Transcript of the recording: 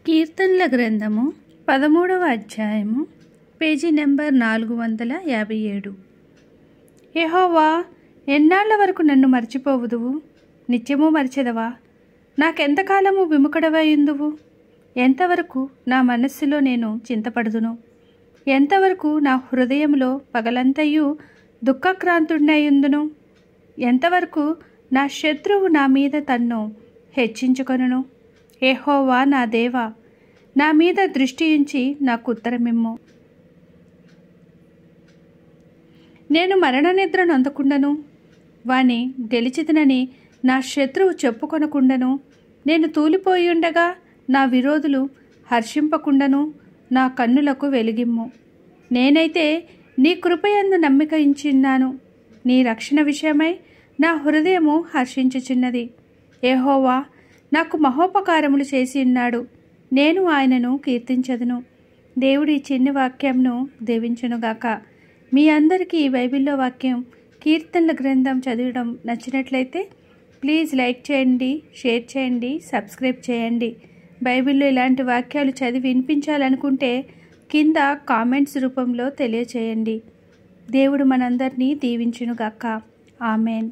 కీర్తనల గ్రంథము 13వ అధ్యాయము పేజీ నెంబర్ 457. యెహోవా, ఎన్నాళ్ల వరకు నన్ను మర్చిపోవుదువు? నిత్యము మరిచెదవా? నాకెంతకాలము విముఖుడవైయుందువు? ఎంతవరకు నా మనస్సులో నేను చింతపడుదును? ఎంతవరకు నా హృదయంలో పగలంతయు దుఃఖక్రాంతుడైయుందును? ఎంతవరకు నా శత్రువు నా మీద తన్ను హెచ్చించుకొనును? యెహోవా నా దేవా, నా మీద దృష్టి ఉంచి నాకు ఉత్తరమిమ్ము. నేను మరణ నిద్ర నొందకుండను, వాని గెలిచితినని నా శత్రువు చెప్పుకొనకుండను. నేను తూలిపోయుండగా నా విరోధులు హర్షింపకుండను నా కన్నులకు వెలిగిమ్ము. నేనైతే నీ కృపయందు నమ్మిక ఉంచినాను. నీ రక్షణ విషయమై నా హృదయము హర్షించుచున్నది. యెహోవా నాకు మహోపకారములు చేసి ఉన్నాడు, నేను ఆయనను కీర్తించదును. దేవుడి చిన్ని వాక్యంను దీవించునుగాక. మీ అందరికీ ఈ బైబిల్లో వాక్యం కీర్తనల గ్రంథం చదవడం నచ్చినట్లయితే ప్లీజ్ లైక్ చేయండి, షేర్ చేయండి, సబ్స్క్రైబ్ చేయండి. బైబిల్లో ఇలాంటి వాక్యాలు చదివి వినిపించాలనుకుంటే కింద కామెంట్స్ రూపంలో తెలియచేయండి. దేవుడు మనందరినీ దీవించునుగాక. ఆమెన్.